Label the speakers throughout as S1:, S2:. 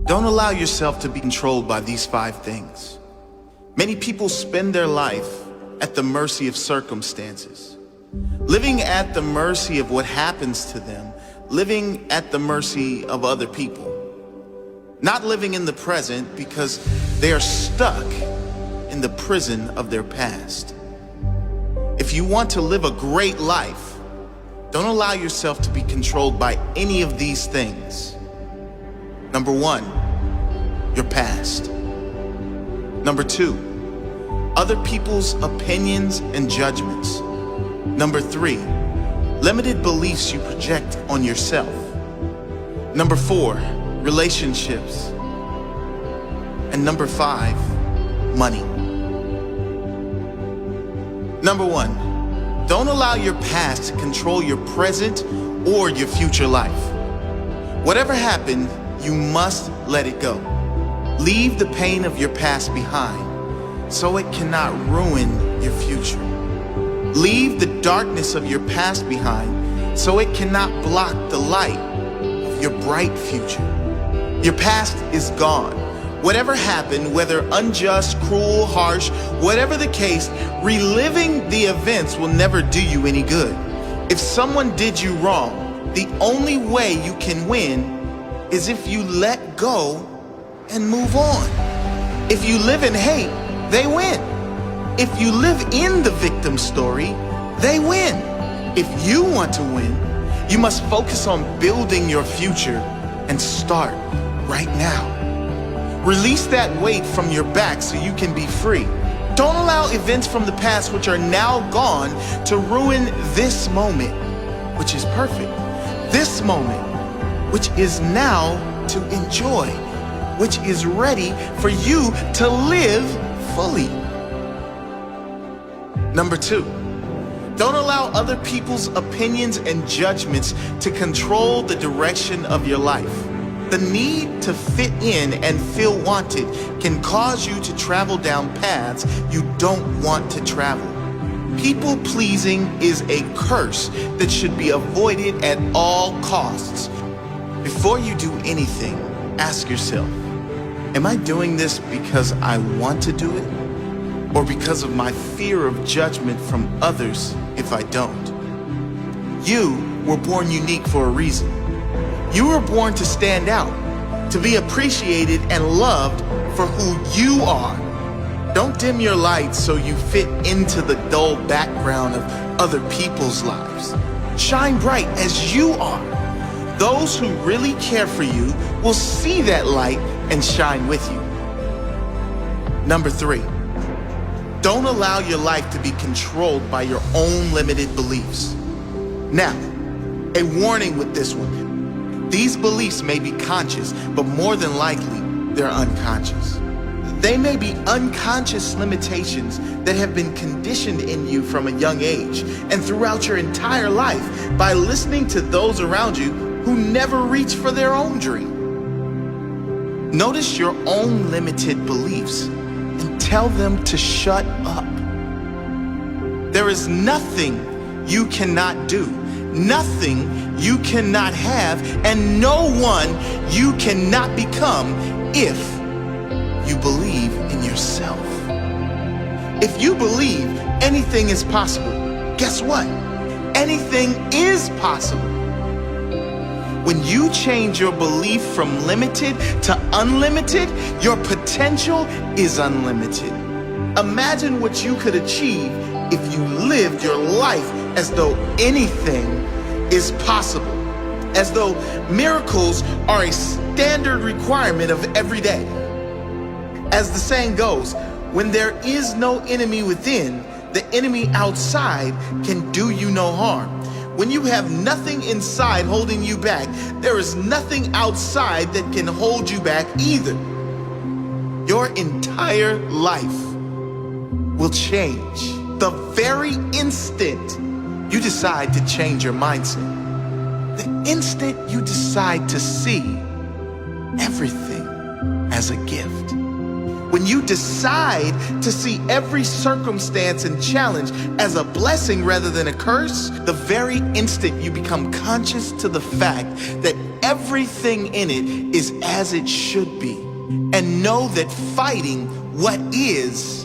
S1: Don't allow yourself to be controlled by these 5 things. Many people spend their life at the mercy of circumstances, living at the mercy of what happens to them, living at the mercy of other people, not living in the present because they are stuck in the prison of their past. If you want to live a great life, don't allow yourself to be controlled by any of these things. Number 1, your past. Number 2, other people's opinions and judgments. Number 3, limited beliefs you project on yourself. Number 4, relationships. And number 5, money. Number 1, don't allow your past to control your present or your future life. Whatever happened, you must let it go. Leave the pain of your past behind so it cannot ruin your future. Leave the darkness of your past behind so it cannot block the light of your bright future. Your past is gone. Whatever happened, whether unjust, cruel, harsh, whatever the case, reliving the events will never do you any good. If someone did you wrong, the only way you can win is if you let go and move on. If you live in hate, they win. If you live in the victim story, they win. If you want to win, you must focus on building your future and start right now. Release that weight from your back so you can be free. Don't allow events from the past which are now gone to ruin this moment, which is perfect. This moment, which is now to enjoy, which is ready for you to live fully. Number 2, don't allow other people's opinions and judgments to control the direction of your life. The need to fit in and feel wanted can cause you to travel down paths you don't want to travel. People pleasing is a curse that should be avoided at all costs. Before you do anything, ask yourself, am I doing this because I want to do it, or because of my fear of judgment from others if I don't? You were born unique for a reason. You were born to stand out, to be appreciated and loved for who you are. Don't dim your light so you fit into the dull background of other people's lives. Shine bright as you are. Those who really care for you will see that light and shine with you. Number 3, don't allow your life to be controlled by your own limited beliefs. Now, a warning with this one. These beliefs may be conscious, but more than likely, they're unconscious. They may be unconscious limitations that have been conditioned in you from a young age and throughout your entire life by listening to those around you who never reach for their own dream. Notice your own limited beliefs and tell them to shut up. There is nothing you cannot do, nothing you cannot have, and no one you cannot become if you believe in yourself. If you believe anything is possible, guess what? Anything is possible. When you change your belief from limited to unlimited, your potential is unlimited. Imagine what you could achieve if you lived your life as though anything is possible, as though miracles are a standard requirement of every day. As the saying goes, when there is no enemy within, the enemy outside can do you no harm. When you have nothing inside holding you back, there is nothing outside that can hold you back either. Your entire life will change the very instant you decide to change your mindset. The instant you decide to see everything as a gift. When you decide to see every circumstance and challenge as a blessing rather than a curse, the very instant you become conscious to the fact that everything in it is as it should be. And know that fighting what is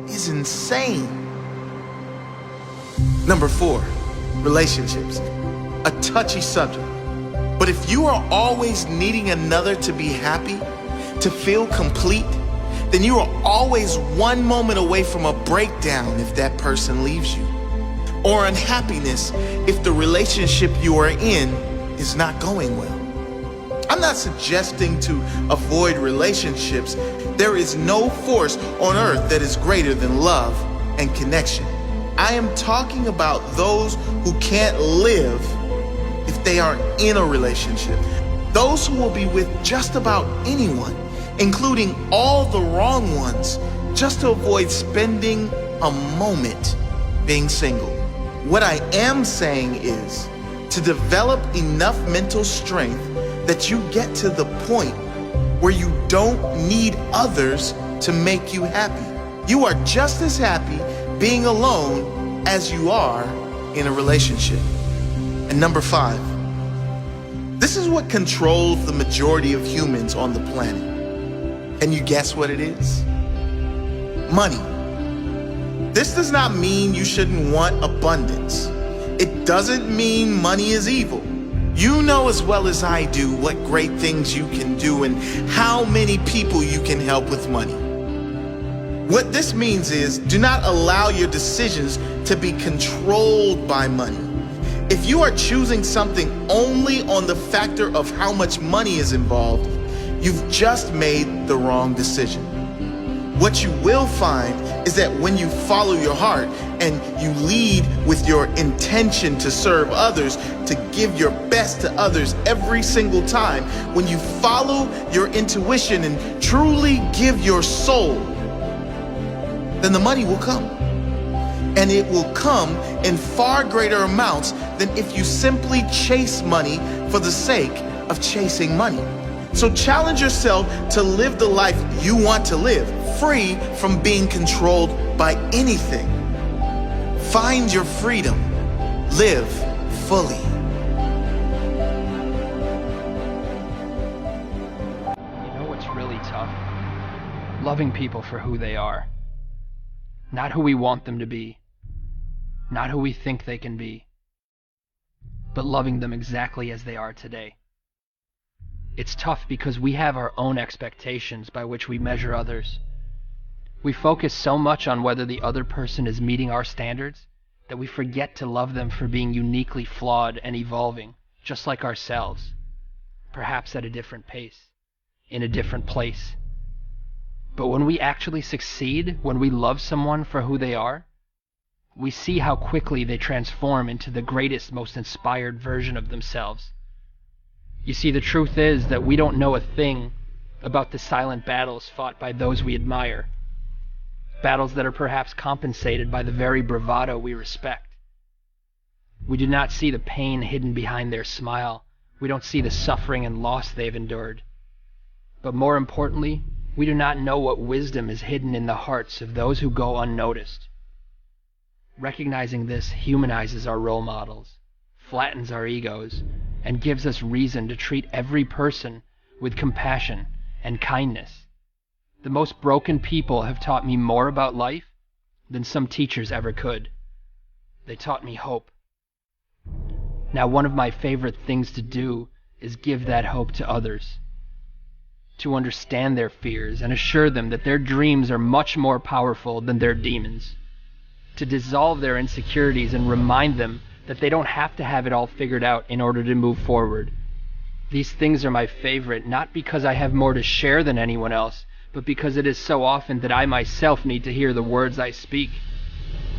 S1: insane. Number 4, relationships. A touchy subject. But if you are always needing another to be happy, to feel complete, then you are always one moment away from a breakdown if that person leaves you, or unhappiness if the relationship you are in is not going well. I'm not suggesting to avoid relationships. There is no force on earth that is greater than love and connection. I am talking about those who can't live if they are in a relationship. Those who will be with just about anyone, including all the wrong ones, just to avoid spending a moment being single. What I am saying is to develop enough mental strength that you get to the point where you don't need others to make you happy. You are just as happy being alone as you are in a relationship. And number 5, this is what controls the majority of humans on the planet. Can you guess what it is? Money. This does not mean you shouldn't want abundance. It doesn't mean money is evil. You know as well as I do what great things you can do and how many people you can help with money. What this means is, do not allow your decisions to be controlled by money. If you are choosing something only on the factor of how much money is involved, you've just made the wrong decision. What you will find is that when you follow your heart and you lead with your intention to serve others, to give your best to others every single time, when you follow your intuition and truly give your soul, then the money will come. And it will come in far greater amounts than if you simply chase money for the sake of chasing money. So challenge yourself to live the life you want to live, free from being controlled by anything. Find your freedom. Live fully.
S2: You know what's really tough? Loving people for who they are. Not who we want them to be. Not who we think they can be. But loving them exactly as they are today. It's tough because we have our own expectations by which we measure others. We focus so much on whether the other person is meeting our standards that we forget to love them for being uniquely flawed and evolving, just like ourselves, perhaps at a different pace, in a different place. But when we actually succeed, when we love someone for who they are, we see how quickly they transform into the greatest, most inspired version of themselves. You see, the truth is that we don't know a thing about the silent battles fought by those we admire. Battles that are perhaps compensated by the very bravado we respect. We do not see the pain hidden behind their smile. We don't see the suffering and loss they've endured. But more importantly, we do not know what wisdom is hidden in the hearts of those who go unnoticed. Recognizing this humanizes our role models, flattens our egos, and gives us reason to treat every person with compassion and kindness. The most broken people have taught me more about life than some teachers ever could. They taught me hope. Now, one of my favorite things to do is give that hope to others. To understand their fears and assure them that their dreams are much more powerful than their demons. To dissolve their insecurities and remind them that they don't have to have it all figured out in order to move forward. These things are my favorite, not because I have more to share than anyone else, but because it is so often that I myself need to hear the words I speak.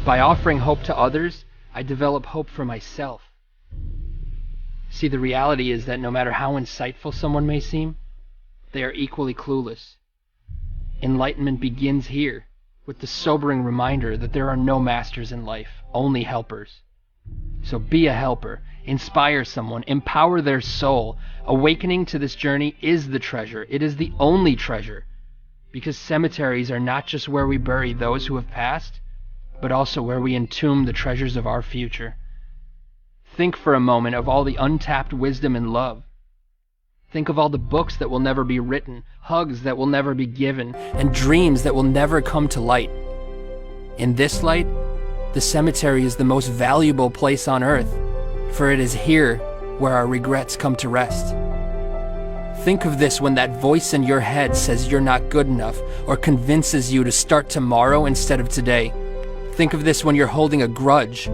S2: By offering hope to others, I develop hope for myself. See, the reality is that no matter how insightful someone may seem, they are equally clueless. Enlightenment begins here, with the sobering reminder that there are no masters in life, only helpers. So be a helper, inspire someone, empower their soul. Awakening to this journey is the treasure. It is the only treasure. Because cemeteries are not just where we bury those who have passed, but also where we entomb the treasures of our future. Think for a moment of all the untapped wisdom and love Think of all the books that will never be written, hugs that will never be given, and dreams that will never come to light. In this light, the cemetery is the most valuable place on earth, for it is here where our regrets come to rest. Think of this when that voice in your head says you're not good enough or convinces you to start tomorrow instead of today. Think of this when you're holding a grudge.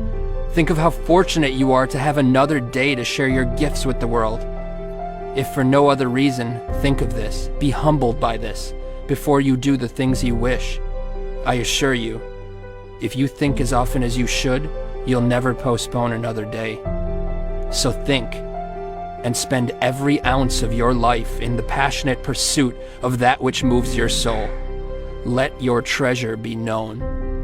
S2: Think of how fortunate you are to have another day to share your gifts with the world. If for no other reason, think of this, be humbled by this, before you do the things you wish. I assure you, if you think as often as you should, you'll never postpone another day. So think, and spend every ounce of your life in the passionate pursuit of that which moves your soul. Let your treasure be known.